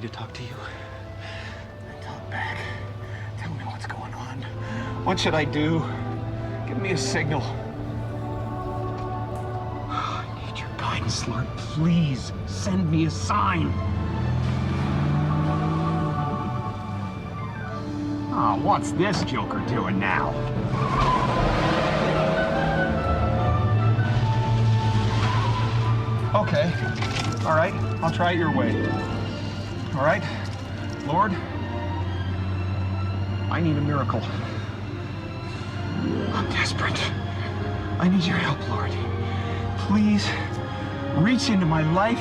to talk to you? Talk back. Tell me what's going on. What should I do? Give me a signal. I need your guidance, Lord. Please send me a sign. Oh, what's this joker doing now? Okay. All right. I'll try it your way. All right? Lord, I need a miracle. I'm desperate. I need your help, Lord. Please, reach into my life.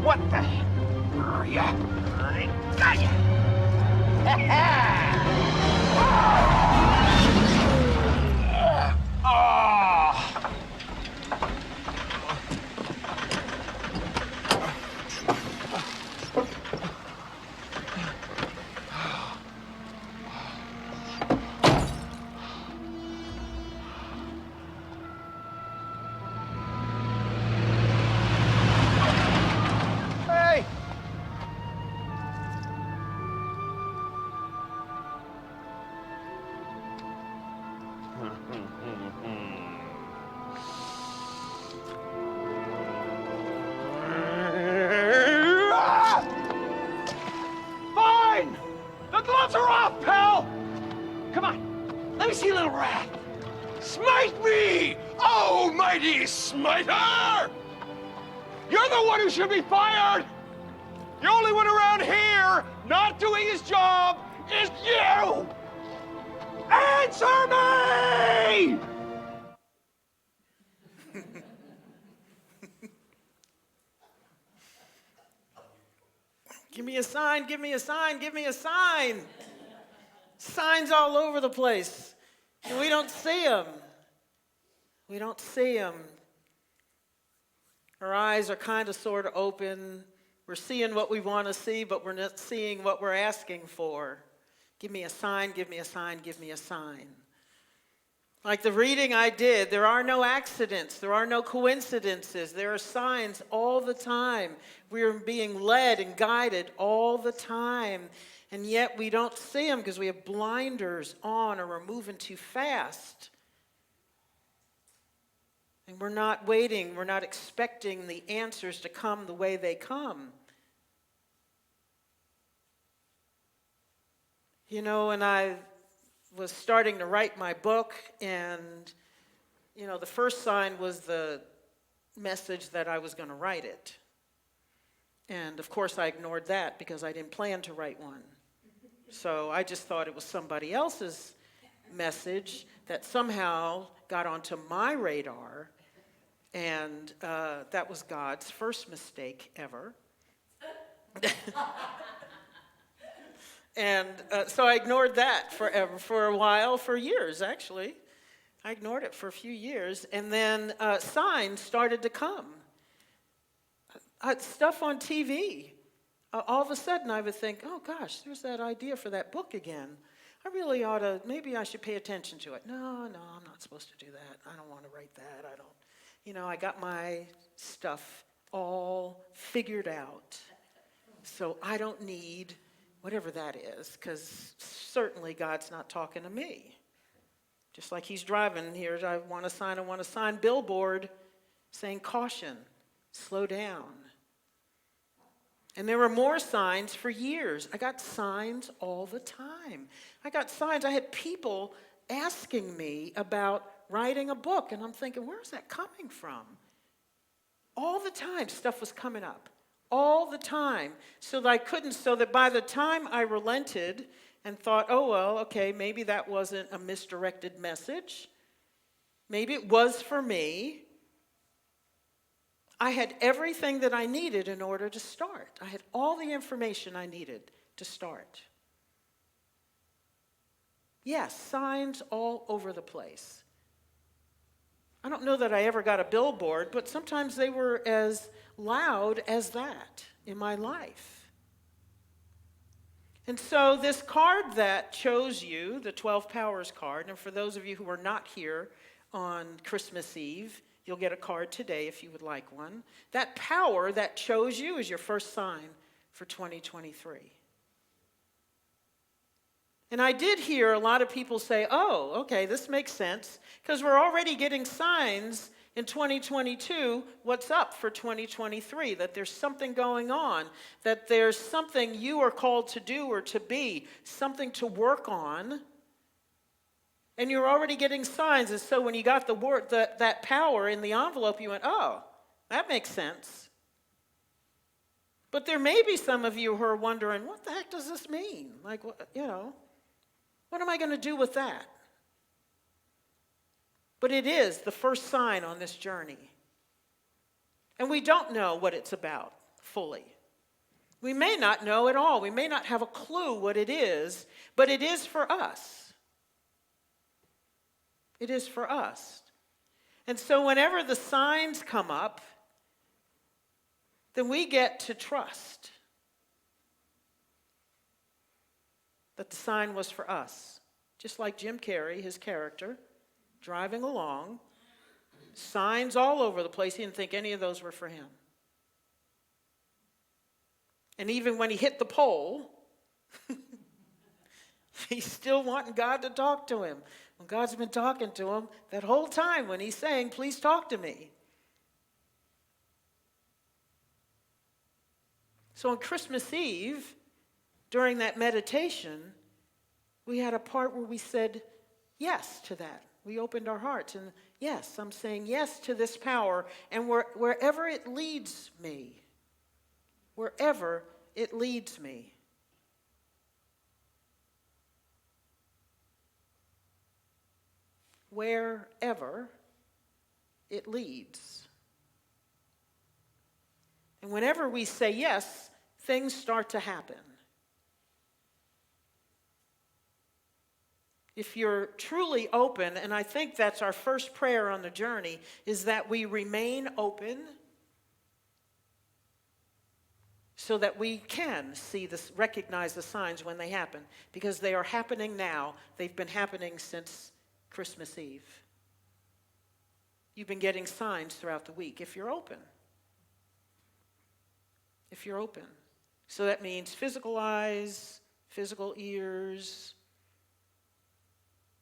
What the heck? Where are ya? I got ya. Hey! Fine! The gloves are off, pal! Come on, let me see a little rat. Smite me, oh mighty smiter! You're the one who should be fired! The only one around here not doing his job is you! Answer me! Give me a sign, give me a sign, give me a sign. Signs all over the place. And we don't see them. We don't see them. Our eyes are kind of sort of open. We're seeing what we want to see, but we're not seeing what we're asking for. Give me a sign, give me a sign, give me a sign. Like the reading I did, there are no accidents, there are no coincidences, there are signs all the time. We are being led and guided all the time, and yet we don't see them because we have blinders on or we're moving too fast. And we're not waiting, we're not expecting the answers to come the way they come. You know, when I was starting to write my book, and, you know, the first sign was the message that I was going to write it. And, of course, I ignored that because I didn't plan to write one. So I just thought it was somebody else's message that somehow got onto my radar, and that was God's first mistake ever. And so I ignored that forever, for a while, for years, actually. I ignored it for a few years. And then signs started to come. Stuff on TV. All of a sudden, I would think, oh, gosh, there's that idea for that book again. I really ought to, maybe I should pay attention to it. No, I'm not supposed to do that. I don't want to write that. I don't. You know, I got my stuff all figured out. So I don't need whatever that is, because certainly God's not talking to me. Just like he's driving here, I want a sign billboard saying caution, slow down. And there were more signs for years. I got signs all the time. I got signs. I had people asking me about writing a book, and I'm thinking, where's that coming from? All the time, stuff was coming up. All the time, so that by the time I relented and thought, oh, well, okay, maybe that wasn't a misdirected message. Maybe it was for me. I had everything that I needed in order to start. I had all the information I needed to start. Yes, signs all over the place. I don't know that I ever got a billboard, but sometimes they were as loud as that in my life. And so this card that chose you, the 12 Powers card, and for those of you who were not here on Christmas Eve, You'll get a card today if you would like one. That power that chose you is your first sign for 2023. And I did hear a lot of people say, oh, okay, this makes sense, because we're already getting signs in 2022, what's up for 2023, that there's something going on, that there's something you are called to do or to be, something to work on. And you're already getting signs. And so when you got the word, that power in the envelope, you went, oh, that makes sense. But there may be some of you who are wondering, what the heck does this mean? Like, what am I going to do with that? But it is the first sign on this journey. And we don't know what it's about fully. We may not know at all. We may not have a clue what it is, but it is for us. It is for us. And so whenever the signs come up, then we get to trust that the sign was for us. Just like Jim Carrey, his character, driving along, signs all over the place. He didn't think any of those were for him. And even when he hit the pole, he's still wanting God to talk to him. When God's been talking to him that whole time when he's saying, please talk to me. So on Christmas Eve, during that meditation, we had a part where we said yes to that. We opened our hearts and yes, I'm saying yes to this power, and wherever it leads me, wherever it leads me. Wherever it leads. And whenever we say yes, things start to happen. If you're truly open, and I think that's our first prayer on the journey, is that we remain open so that we can see this, recognize the signs when they happen, because they are happening now. They've been happening since Christmas Eve. You've been getting signs throughout the week if you're open. If you're open. So that means physical eyes, physical ears,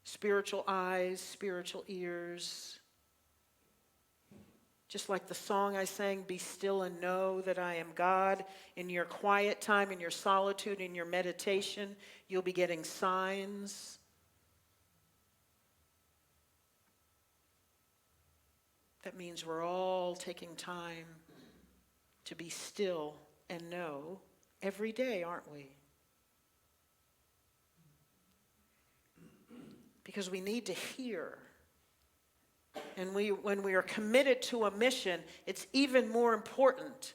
spiritual eyes, spiritual ears. Just like the song I sang, be still and know that I am God. In your quiet time, in your solitude, in your meditation, you'll be getting signs. That means we're all taking time to be still and know every day, aren't we? Because we need to hear. And when we are committed to a mission, it's even more important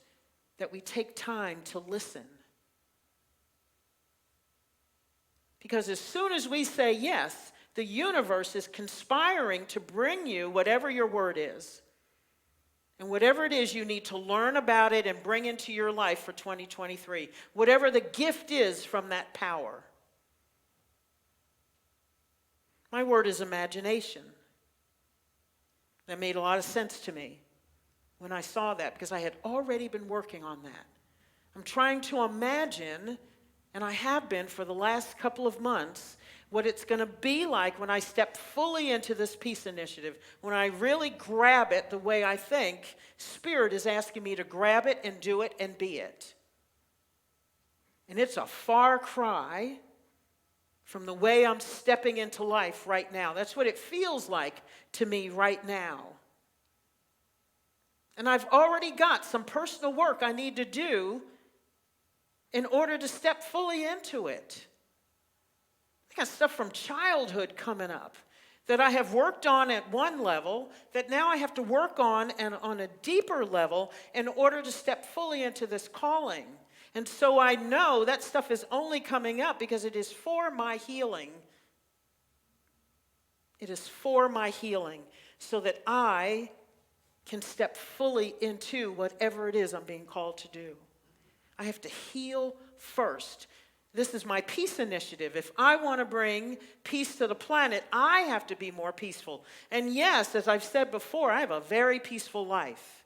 that we take time to listen. Because as soon as we say yes, the universe is conspiring to bring you whatever your word is. And whatever it is you need to learn about it and bring into your life for 2023. Whatever the gift is from that power. My word is imagination. That made a lot of sense to me when I saw that, because I had already been working on that. I'm trying to imagine, and I have been for the last couple of months, what it's going to be like when I step fully into this peace initiative, when I really grab it the way I think Spirit is asking me to grab it and do it and be it. And it's a far cry from the way I'm stepping into life right now. That's what it feels like to me right now. And I've already got some personal work I need to do in order to step fully into it. I got stuff from childhood coming up that I have worked on at one level that now I have to work on and on a deeper level in order to step fully into this calling. And so I know that stuff is only coming up because it is for my healing. It is for my healing so that I can step fully into whatever it is I'm being called to do. I have to heal first This is my peace initiative. If I want to bring peace to the planet, I have to be more peaceful. And yes, as I've said before, I have a very peaceful life.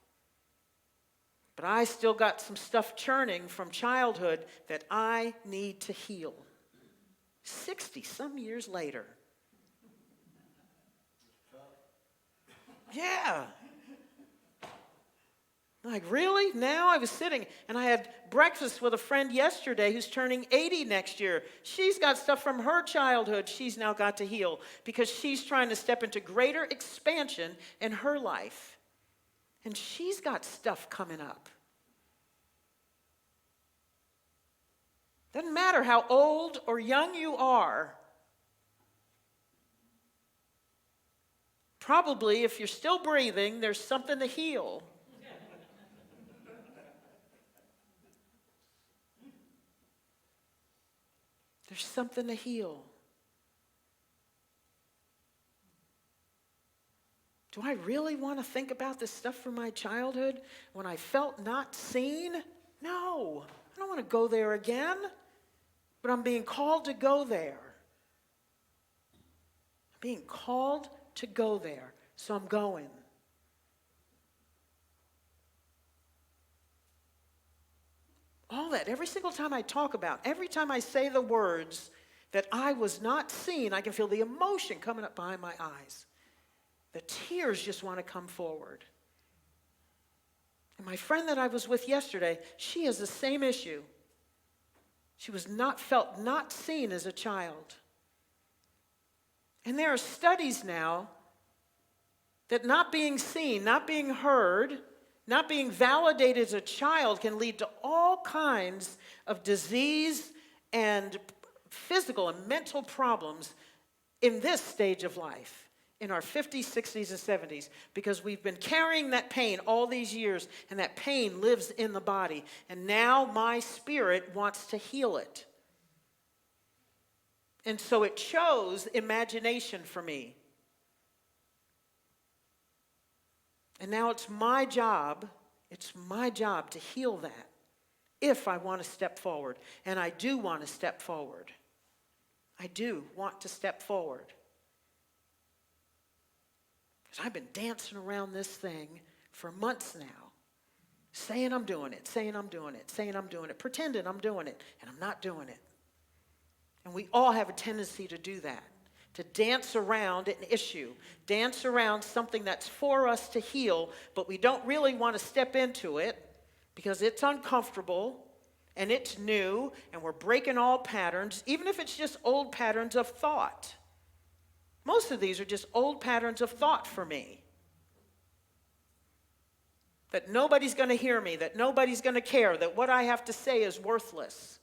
But I still got some stuff churning from childhood that I need to heal. 60 some years later. Yeah. Like, really? Now? I was sitting and I had breakfast with a friend yesterday who's turning 80 next year. She's got stuff from her childhood she's now got to heal because she's trying to step into greater expansion in her life. And she's got stuff coming up. Doesn't matter how old or young you are. Probably, if you're still breathing, there's something to heal. There's something to heal. Do I really want to think about this stuff from my childhood when I felt not seen? No, I don't want to go there again, but I'm being called to go there. I'm being called to go there, so I'm going. All that, every single time I talk about, every time I say the words that I was not seen, I can feel the emotion coming up behind my eyes. The tears just want to come forward. And my friend that I was with yesterday, she has the same issue. She was felt not seen as a child. And there are studies now that not being seen, not being heard, not being validated as a child can lead to all kinds of disease and physical and mental problems in this stage of life, in our 50s, 60s, and 70s, because we've been carrying that pain all these years, and that pain lives in the body. And now my spirit wants to heal it. And so it chose imagination for me. And now it's my job to heal that if I want to step forward. And I do want to step forward. I do want to step forward. Because I've been dancing around this thing for months now, saying I'm doing it, saying I'm doing it, saying I'm doing it, pretending I'm doing it, and I'm not doing it. And we all have a tendency to do that. To dance around an issue, dance around something that's for us to heal, but we don't really want to step into it because it's uncomfortable and it's new and we're breaking all patterns, even if it's just old patterns of thought. Most of these are just old patterns of thought for me. That nobody's going to hear me, that nobody's going to care, that what I have to say is worthless.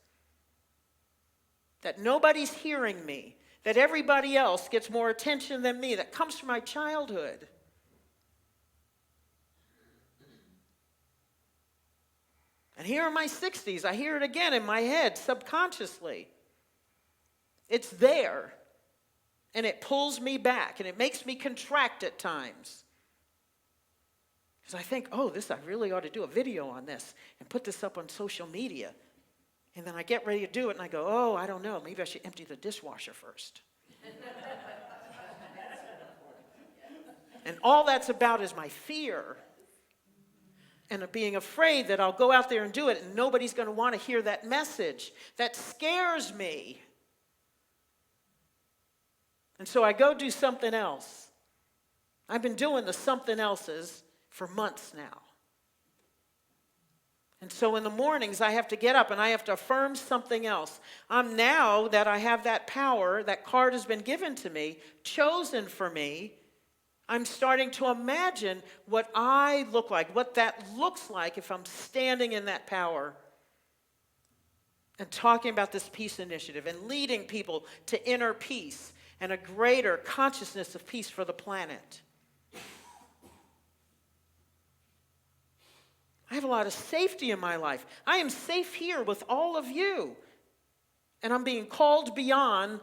That nobody's hearing me. That everybody else gets more attention than me. That comes from my childhood. And here in my 60s, I hear it again in my head subconsciously. It's there. And it pulls me back. And it makes me contract at times. Because I think, I really ought to do a video on this and put this up on social media. And then I get ready to do it, and I go, I don't know. Maybe I should empty the dishwasher first. And all that's about is my fear. And of being afraid that I'll go out there and do it, and nobody's going to want to hear that message. That scares me. And so I go do something else. I've been doing the something else's for months now. And so in the mornings, I have to get up and I have to affirm something else. Now that I have that power, that card has been given to me, chosen for me, I'm starting to imagine what I look like, what that looks like if I'm standing in that power and talking about this peace initiative and leading people to inner peace and a greater consciousness of peace for the planet. I have a lot of safety in my life. I am safe here with all of you. And I'm being called beyond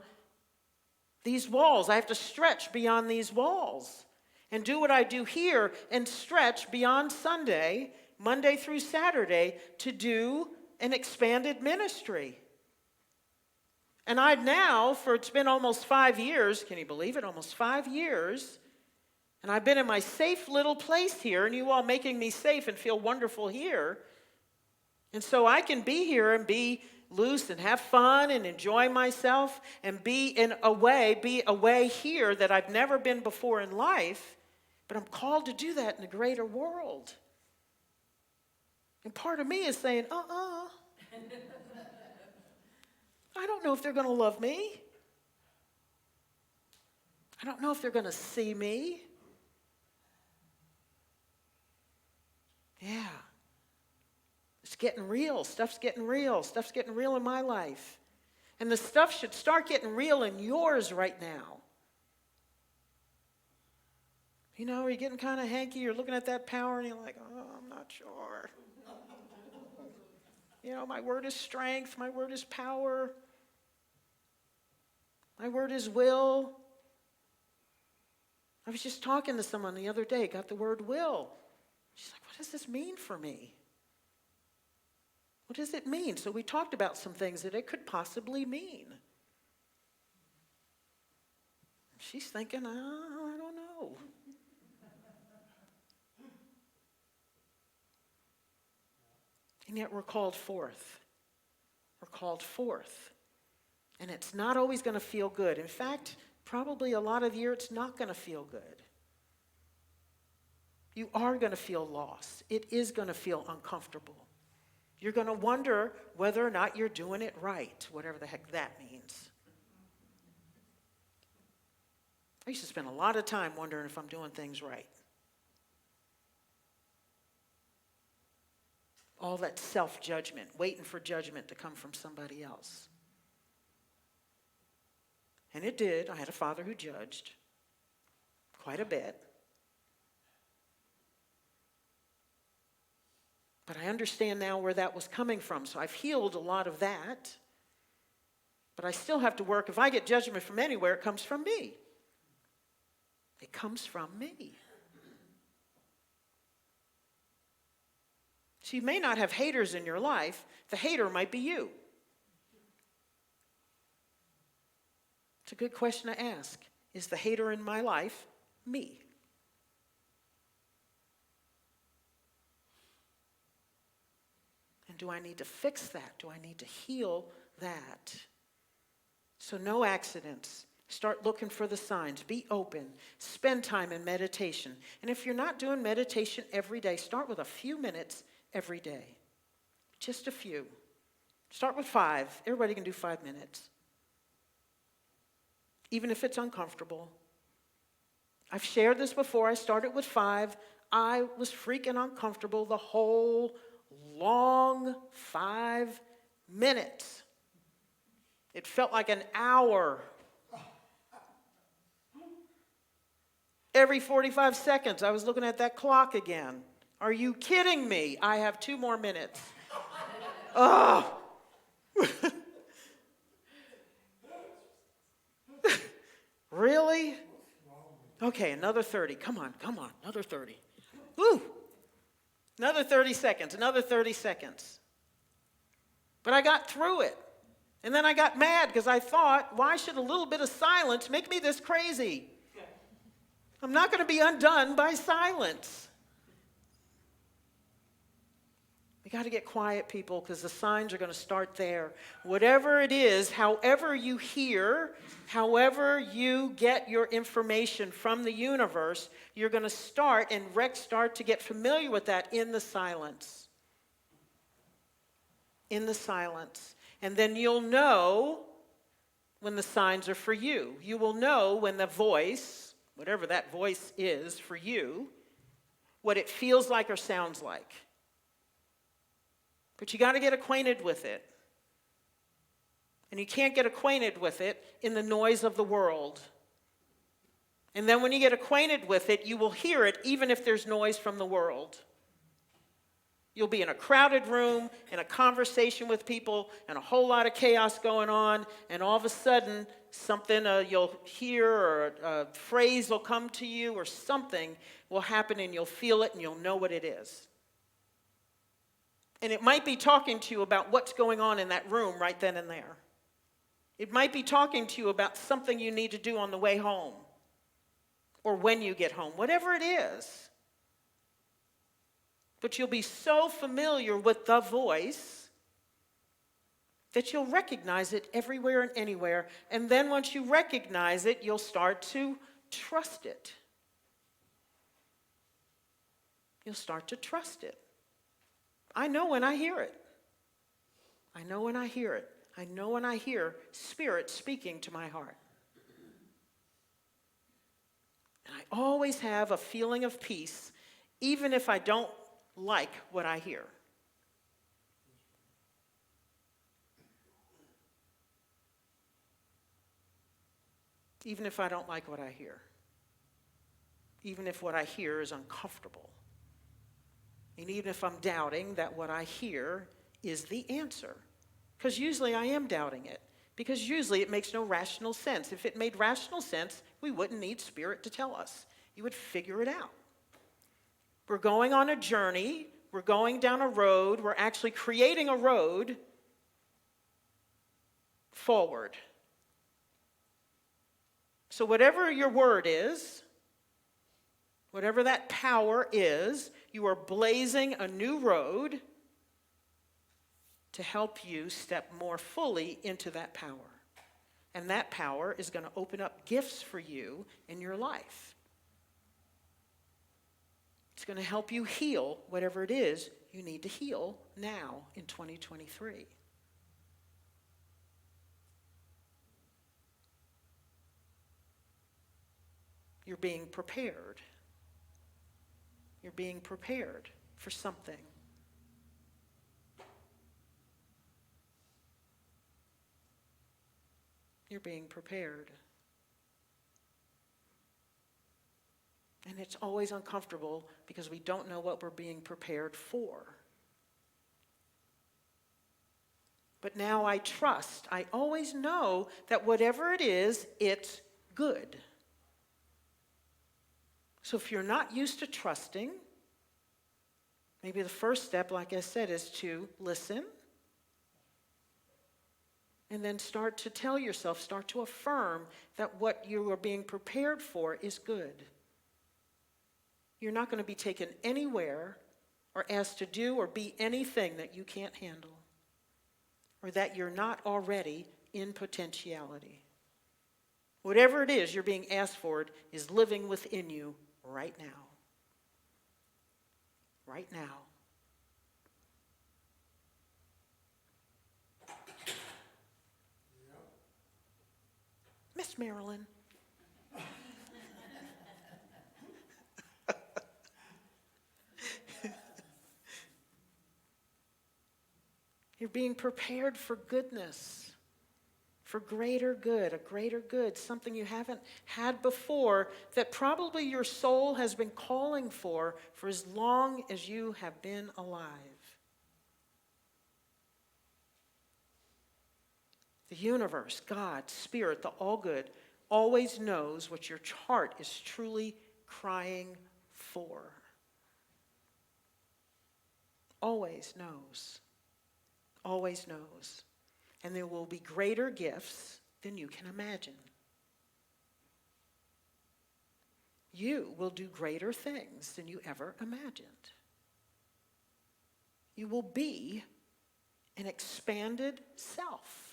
these walls. I have to stretch beyond these walls and do what I do here and stretch beyond Sunday, Monday through Saturday, to do an expanded ministry. And it's been almost 5 years, can you believe it? Almost 5 years. And I've been in my safe little place here, and you all making me safe and feel wonderful here. And so I can be here and be loose and have fun and enjoy myself and be away here that I've never been before in life. But I'm called to do that in a greater world. And part of me is saying, I don't know if they're going to love me. I don't know if they're going to see me. Yeah. It's getting real. Stuff's getting real. Stuff's getting real in my life. And the stuff should start getting real in yours right now. You know, you're getting kind of hanky. You're looking at that power and you're like, I'm not sure. You know, my word is strength. My word is power. My word is will. I was just talking to someone the other day, got the word will. She's like, what does this mean for me? What does it mean? So we talked about some things that it could possibly mean. She's thinking, I don't know. And yet we're called forth. We're called forth. And it's not always going to feel good. In fact, probably a lot of the year it's not going to feel good. You are going to feel lost. It is going to feel uncomfortable. You're going to wonder whether or not you're doing it right, whatever the heck that means. I used to spend a lot of time wondering if I'm doing things right. All that self-judgment, waiting for judgment to come from somebody else. And it did. I had a father who judged quite a bit. But I understand now where that was coming from. So I've healed a lot of that. But I still have to work. If I get judgment from anywhere, it comes from me. It comes from me. So you may not have haters in your life. The hater might be you. It's a good question to ask. Is the hater in my life me? And do I need to fix that? Do I need to heal that? So no accidents. Start looking for the signs. Be open. Spend time in meditation. And if you're not doing meditation every day, start with a few minutes every day. Just a few. Start with 5. Everybody can do 5 minutes. Even if it's uncomfortable. I've shared this before. I started with 5. I was freaking uncomfortable the whole long 5 minutes. It felt like an hour. Every 45 seconds, I was looking at that clock again. Are you kidding me? I have 2 more minutes. Oh. Really? Okay, another 30. Come on, another 30. Woo! Another 30 seconds, another 30 seconds. But I got through it. And then I got mad because I thought, why should a little bit of silence make me this crazy? I'm not going to be undone by silence. We got to get quiet, people, because the signs are going to start there. Whatever it is, however you hear, however you get your information from the universe, you're going to start to get familiar with that in the silence. In the silence. And then you'll know when the signs are for you. You will know when the voice, whatever that voice is for you, what it feels like or sounds like. But you got to get acquainted with it. And you can't get acquainted with it in the noise of the world. And then when you get acquainted with it, you will hear it even if there's noise from the world. You'll be in a crowded room, in a conversation with people, and a whole lot of chaos going on, and all of a sudden, something you'll hear or a phrase will come to you or something will happen, and you'll feel it, and you'll know what it is. And it might be talking to you about what's going on in that room right then and there. It might be talking to you about something you need to do on the way home or when you get home, whatever it is. But you'll be so familiar with the voice that you'll recognize it everywhere and anywhere. And then once you recognize it, you'll start to trust it. You'll start to trust it. I know when I hear it. I know when I hear it. I know when I hear Spirit speaking to my heart. And I always have a feeling of peace, even if I don't like what I hear. Even if I don't like what I hear. Even if what I hear is uncomfortable. And even if I'm doubting that what I hear is the answer. Because usually I am doubting it. Because usually it makes no rational sense. If it made rational sense, we wouldn't need Spirit to tell us. You would figure it out. We're going on a journey. We're going down a road. We're actually creating a road forward. So whatever your word is, whatever that power is, you are blazing a new road to help you step more fully into that power. And that power is going to open up gifts for you in your life. It's going to help you heal whatever it is you need to heal now in 2023. You're being prepared. You're being prepared for something. You're being prepared. And it's always uncomfortable because we don't know what we're being prepared for. But now I trust. I always know that whatever it is, it's good. So if you're not used to trusting, maybe the first step, like I said, is to listen. And then start to tell yourself, start to affirm that what you are being prepared for is good. You're not going to be taken anywhere or asked to do or be anything that you can't handle or that you're not already in potentiality. Whatever it is you're being asked for is living within you right now. Right now. Miss Marilyn. You're being prepared for goodness, for greater good, a greater good, something you haven't had before that probably your soul has been calling for as long as you have been alive. The universe, God, Spirit, the all good, always knows what your heart is truly crying for. Always knows. Always knows. And there will be greater gifts than you can imagine. You will do greater things than you ever imagined. You will be an expanded self.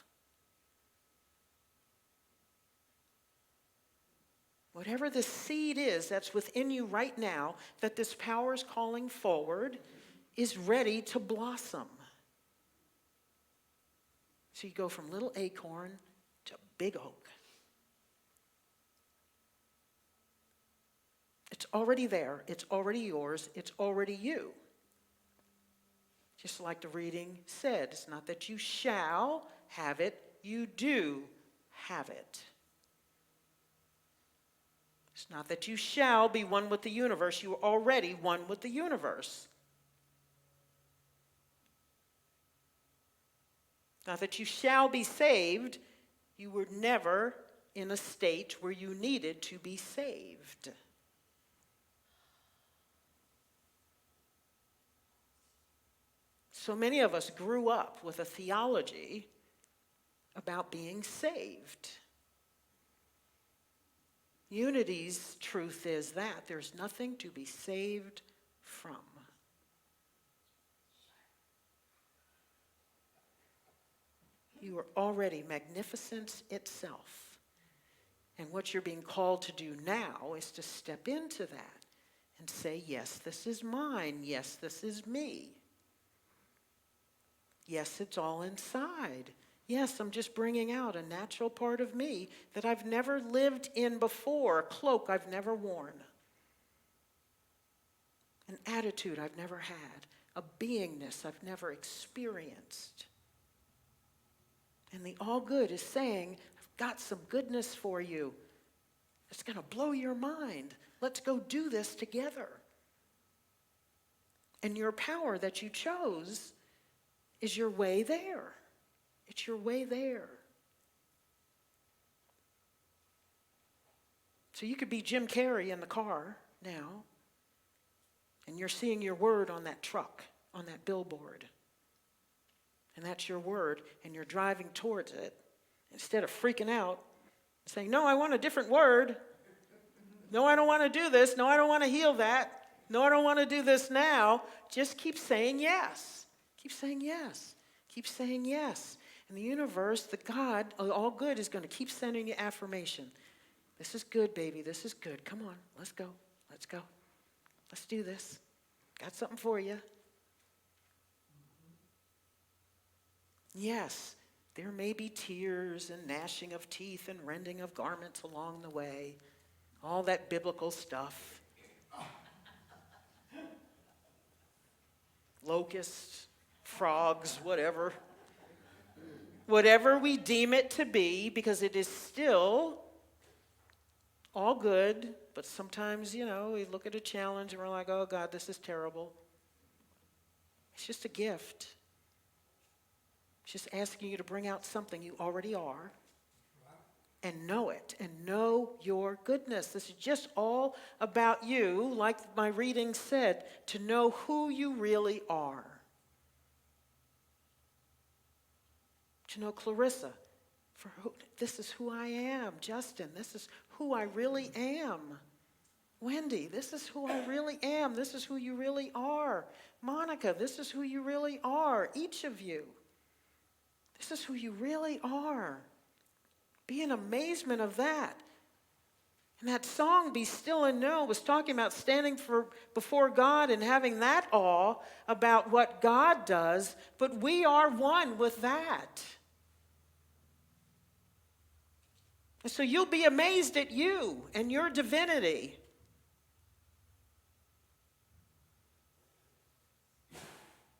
Whatever the seed is that's within you right now, that this power is calling forward, is ready to blossom. So you go from little acorn to big oak. It's already there. It's already yours. It's already you. Just like the reading said, it's not that you shall have it, you do have it. It's not that you shall be one with the universe, you are already one with the universe. Not that you shall be saved, you were never in a state where you needed to be saved. So many of us grew up with a theology about being saved. Unity's truth is that there's nothing to be saved from. You are already magnificence itself. And what you're being called to do now is to step into that and say, yes, this is mine. Yes, this is me. Yes, it's all inside. Yes, I'm just bringing out a natural part of me that I've never lived in before, a cloak I've never worn, an attitude I've never had, a beingness I've never experienced. And the all good is saying, I've got some goodness for you. It's going to blow your mind. Let's go do this together. And your power that you chose is your way there. It's your way there. So you could be Jim Carrey in the car now, and you're seeing your word on that truck, on that billboard. And that's your word, and you're driving towards it. Instead of freaking out, saying, no, I want a different word. No, I don't want to do this. No, I don't want to heal that. No, I don't want to do this now. Just keep saying yes. Keep saying yes. Keep saying yes. And the universe, the God, all good, is going to keep sending you affirmation. This is good, baby. This is good. Come on. Let's go. Let's go. Let's do this. Got something for you. Yes, there may be tears and gnashing of teeth and rending of garments along the way. All that biblical stuff. Locusts, frogs, whatever. Whatever we deem it to be, because it is still all good, but sometimes, we look at a challenge and we're like, oh God, this is terrible. It's just a gift. It's just asking you to bring out something you already are and know it and know your goodness. This is just all about you, like my reading said, to know who you really are. To know Clarissa, this is who I am. Justin, this is who I really am. Wendy, this is who I really am. This is who you really are. Monica, this is who you really are. Each of you. This is who you really are. Be in amazement of that. And that song, Be Still and Know, was talking about standing before God and having that awe about what God does, but we are one with that. And so you'll be amazed at you and your divinity.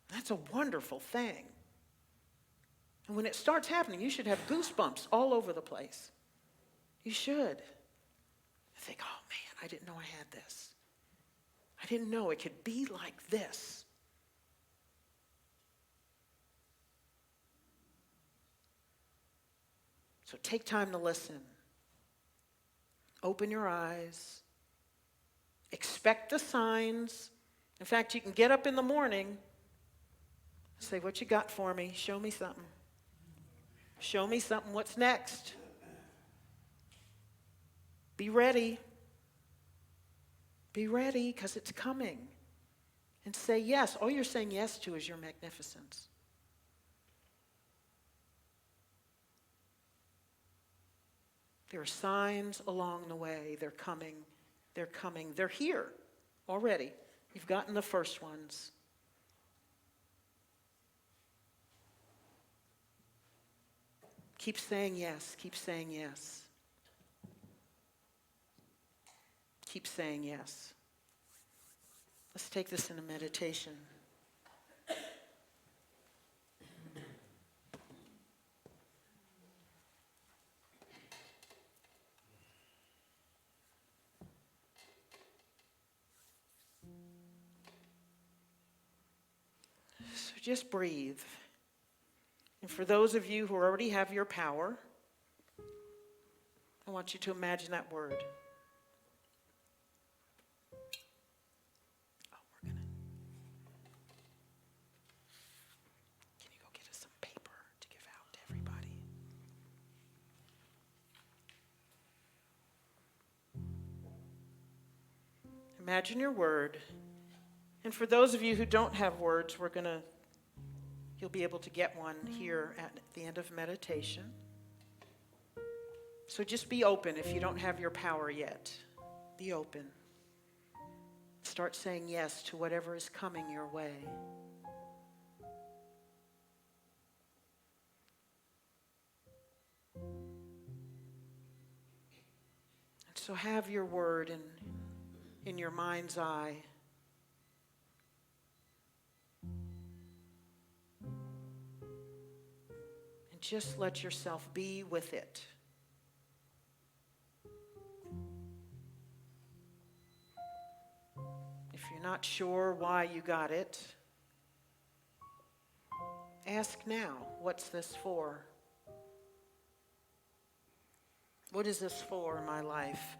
That's a wonderful thing. And when it starts happening, you should have goosebumps all over the place. You should. Think, oh man, I didn't know I had this. I didn't know it could be like this. So take time to listen. Open your eyes. Expect the signs. In fact, you can get up in the morning, say, what you got for me? Show me something. Show me something. What's next? Be ready. Be ready, because it's coming. And say yes. All you're saying yes to is your magnificence. There are signs along the way. They're coming. They're coming. They're here already. You've gotten the first ones. Keep saying yes. Keep saying yes. Keep saying yes. Let's take this in a meditation. So just breathe. And for those of you who already have your power, I want you to imagine that word. Can you go get us some paper to give out to everybody? Imagine your word. And for those of you who don't have words, you'll be able to get one here at the end of meditation. So just be open if you don't have your power yet. Be open. Start saying yes to whatever is coming your way. And so have your word in your mind's eye. And just let yourself be with it. If you're not sure why you got it, ask now, what's this for? What is this for in my life?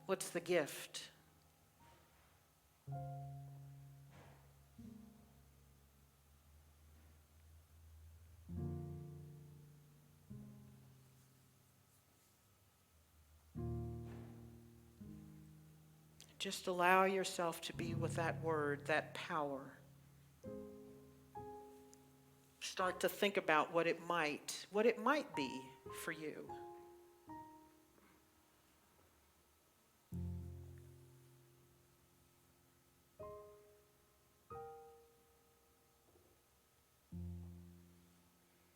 What's the gift? Just allow yourself to be with that word, that power. Start to think about what it might be for you.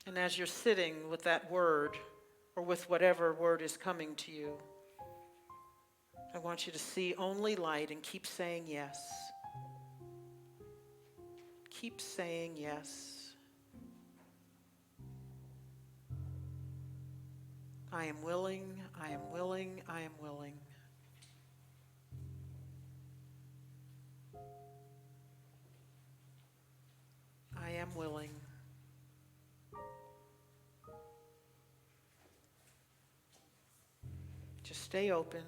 And as you're sitting with that word, or with whatever word is coming to you, I want you to see only light and keep saying yes. Keep saying yes. I am willing, I am willing, I am willing. I am willing. Just stay open.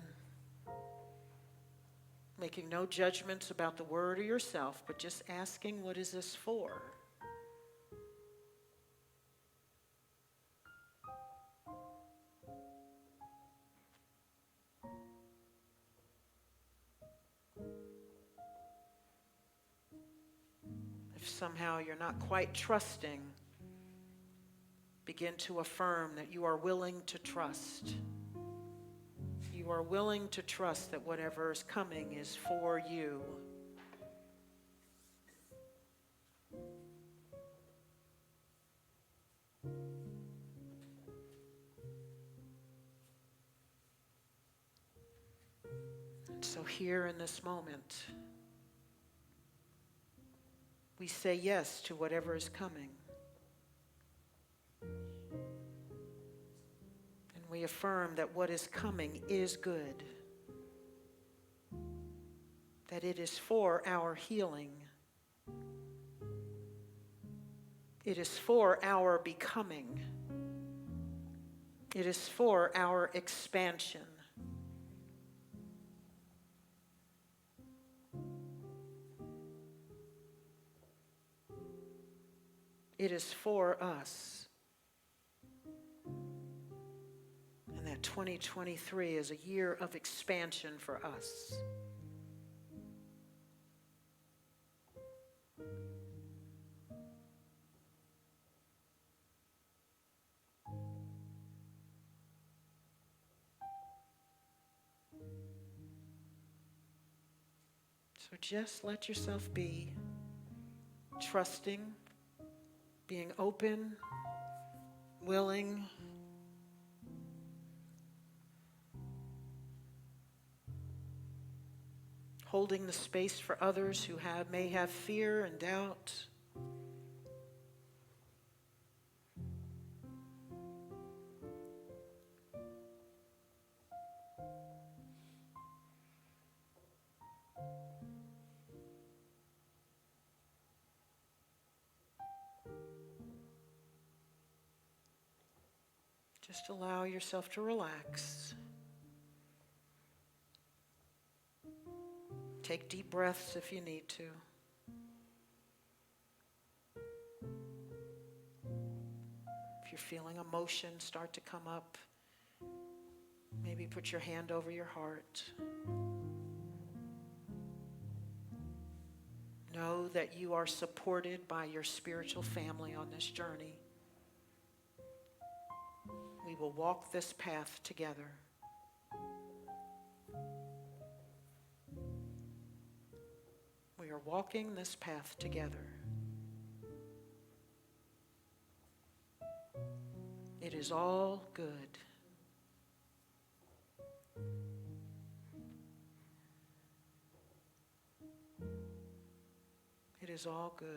Making no judgments about the word or yourself, but just asking, what is this for? If somehow you're not quite trusting, begin to affirm that you are willing to trust. You are willing to trust that whatever is coming is for you. And so here in this moment, we say yes to whatever is coming. We affirm that what is coming is good, that it is for our healing, it is for our becoming, it is for our expansion. It is for us. And that 2023 is a year of expansion for us. So just let yourself be trusting, being open, willing, holding the space for others who may have fear and doubt. Just allow yourself to relax. Take deep breaths if you need to. If you're feeling emotion start to come up, maybe put your hand over your heart. Know that you are supported by your spiritual family on this journey. We will walk this path together. We are walking this path together. It is all good. It is all good.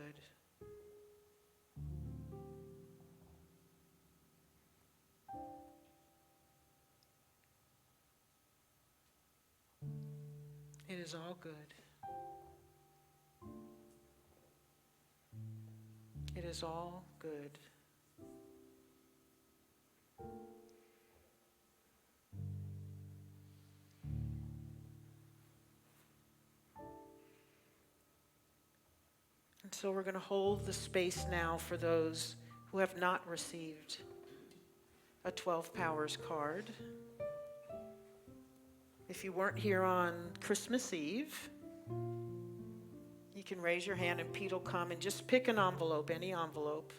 It is all good. It is all good. And so we're going to hold the space now for those who have not received a 12 Powers card. If you weren't here on Christmas Eve, you can raise your hand and Pete will come and just pick an envelope, any envelope.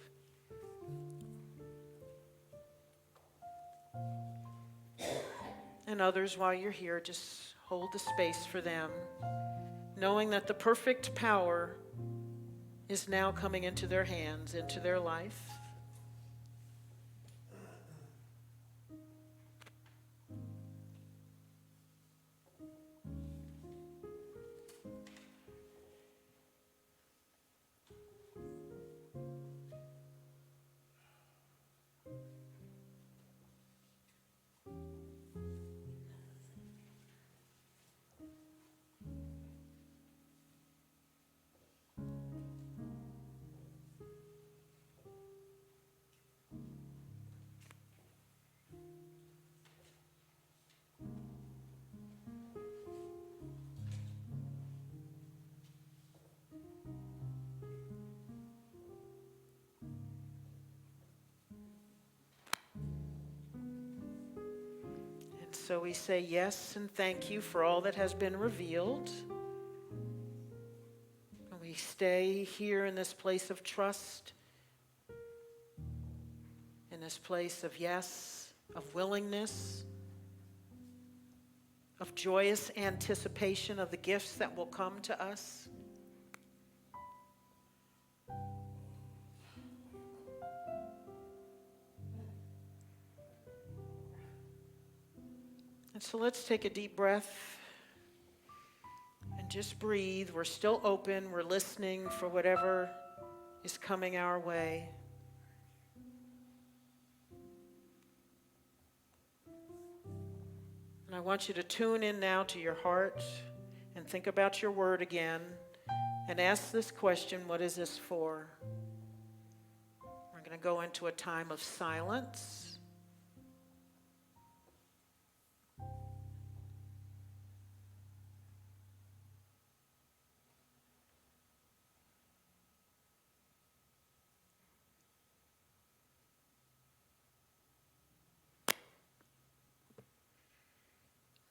And others, while you're here, just hold the space for them, knowing that the perfect power is now coming into their hands, into their life. So we say yes and thank you for all that has been revealed. And we stay here in this place of trust, in this place of yes, of willingness, of joyous anticipation of the gifts that will come to us. And so let's take a deep breath and just breathe. We're still open. We're listening for whatever is coming our way. And I want you to tune in now to your heart and think about your word again and ask this question, what is this for? We're going to go into a time of silence.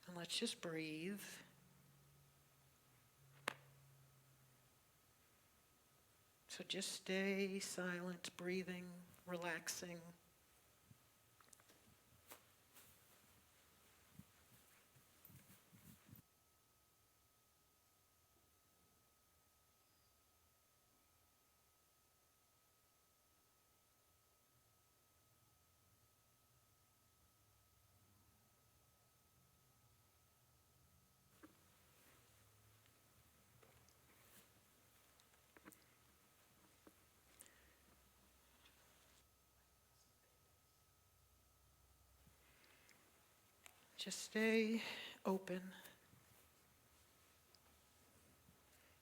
And let's just breathe. So just stay silent, breathing, relaxing. Just stay open.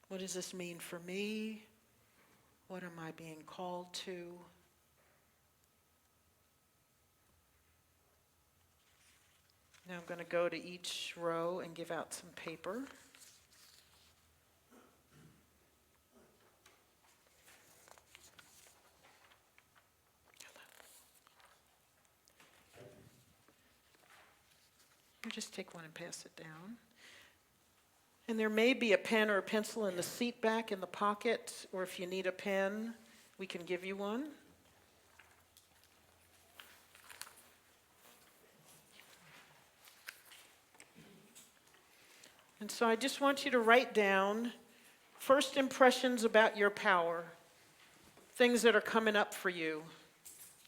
What does this mean for me? What am I being called to? Now I'm going to go to each row and give out some paper. You just take one and pass it down. And there may be a pen or a pencil in the seat back in the pocket, or if you need a pen, we can give you one. And so I just want you to write down first impressions about your power, things that are coming up for you.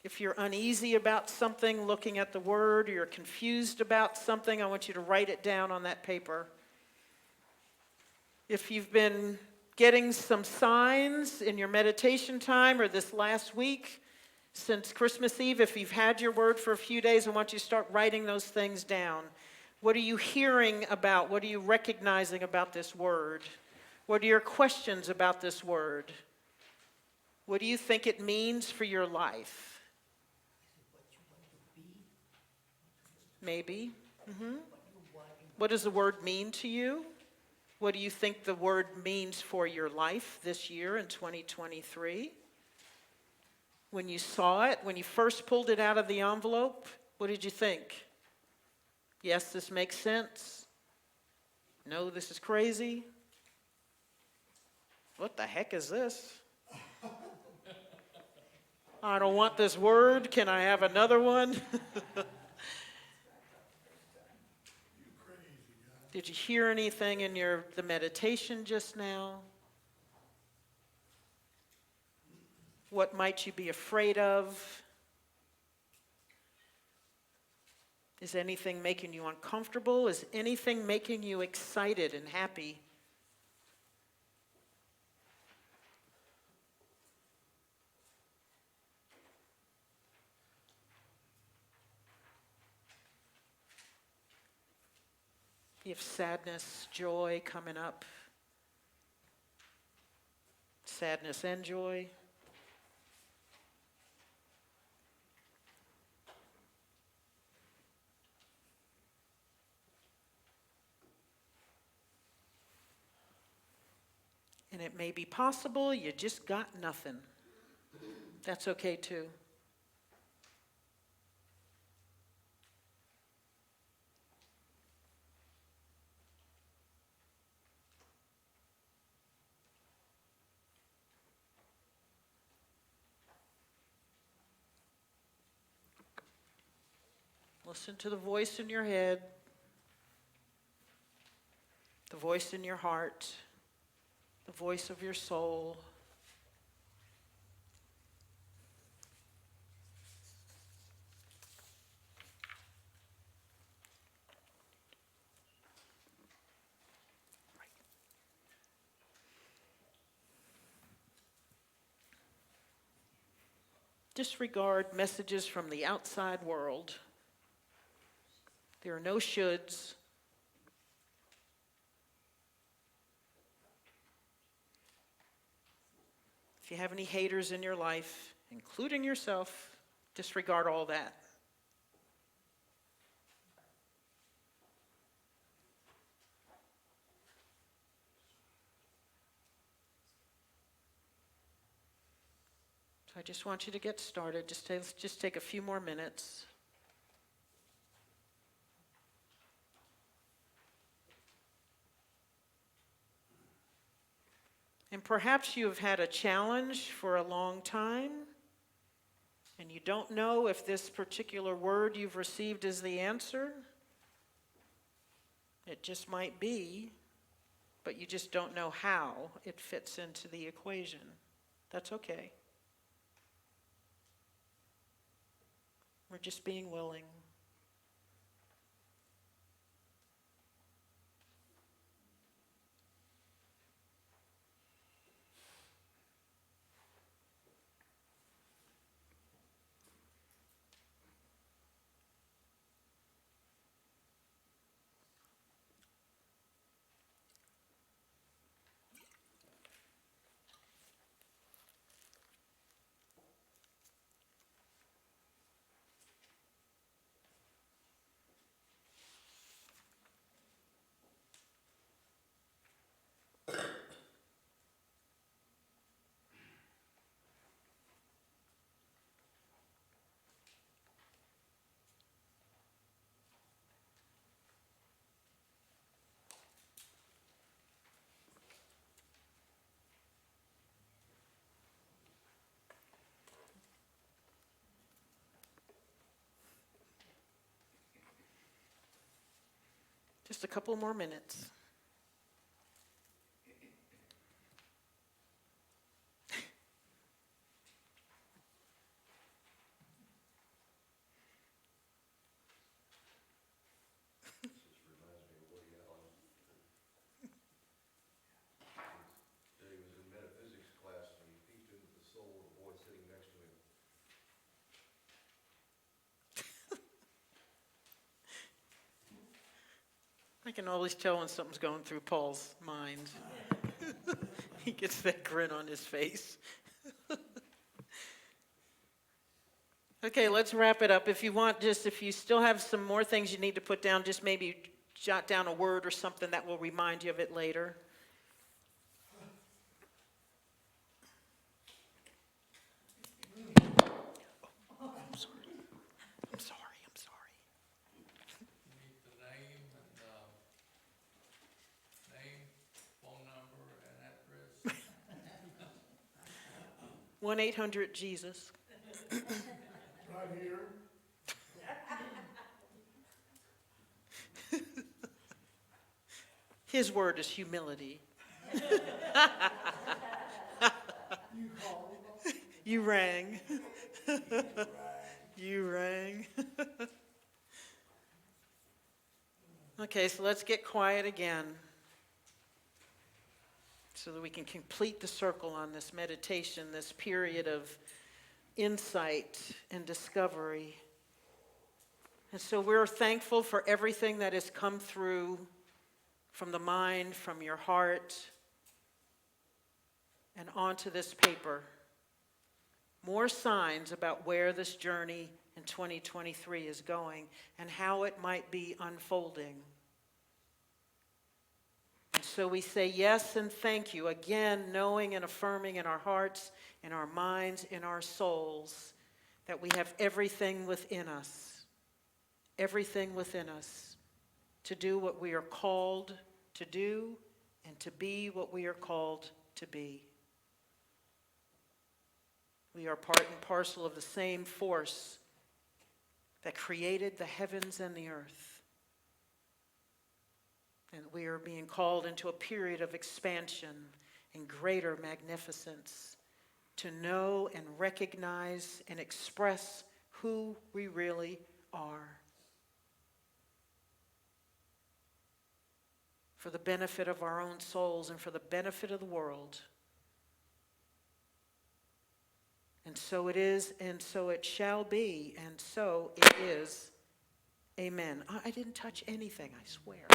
If you're uneasy about something, looking at the word, or you're confused about something, I want you to write it down on that paper. If you've been getting some signs in your meditation time or this last week since Christmas Eve, if you've had your word for a few days, I want you to start writing those things down. What are you hearing about? What are you recognizing about this word? What are your questions about this word? What do you think it means for your life? Maybe. What does the word mean to you? What do you think the word means for your life this year in 2023? When you saw it, when you first pulled it out of the envelope, what did you think? Yes, this makes sense. No, this is crazy. What the heck is this? I don't want this word. Can I have another one? Did you hear anything in the meditation just now? What might you be afraid of? Is anything making you uncomfortable? Is anything making you excited and happy? You have sadness, joy coming up. Sadness and joy. And it may be possible you just got nothing. That's okay too. Listen to the voice in your head, the voice in your heart, the voice of your soul. Disregard messages from the outside world. There are no shoulds. If you have any haters in your life, including yourself, disregard all that. So I just want you to get started. Just take a few more minutes. And perhaps you have had a challenge for a long time, and you don't know if this particular word you've received is the answer. It just might be, but you just don't know how it fits into the equation. That's okay. We're just being willing. Just a couple more minutes. He was in metaphysics class and he peeked into the soul of the boy sitting next to him. I can always tell when something's going through Paul's mind. He gets that grin on his face. Okay, let's wrap it up. If you still have some more things you need to put down, just maybe jot down a word or something that will remind you of it later. I'm sorry. Need the name and, name, phone number, and address. 1-800-Jesus. Right here. His word is humility. You rang. You rang. Okay, so let's get quiet again so that we can complete the circle on this meditation, this period of insight and discovery. And so we're thankful for everything that has come through from the mind, from your heart, and onto this paper. More signs about where this journey in 2023 is going and how it might be unfolding. And so we say yes and thank you, again, knowing and affirming in our hearts, in our minds, in our souls, that we have everything within us to do what we are called to do and to be what we are called to be. We are part and parcel of the same force that created the heavens and the earth. And we are being called into a period of expansion and greater magnificence to know and recognize and express who we really are. For the benefit of our own souls and for the benefit of the world. And so it is, and so it shall be, and so it is. Amen. I didn't touch anything, I swear.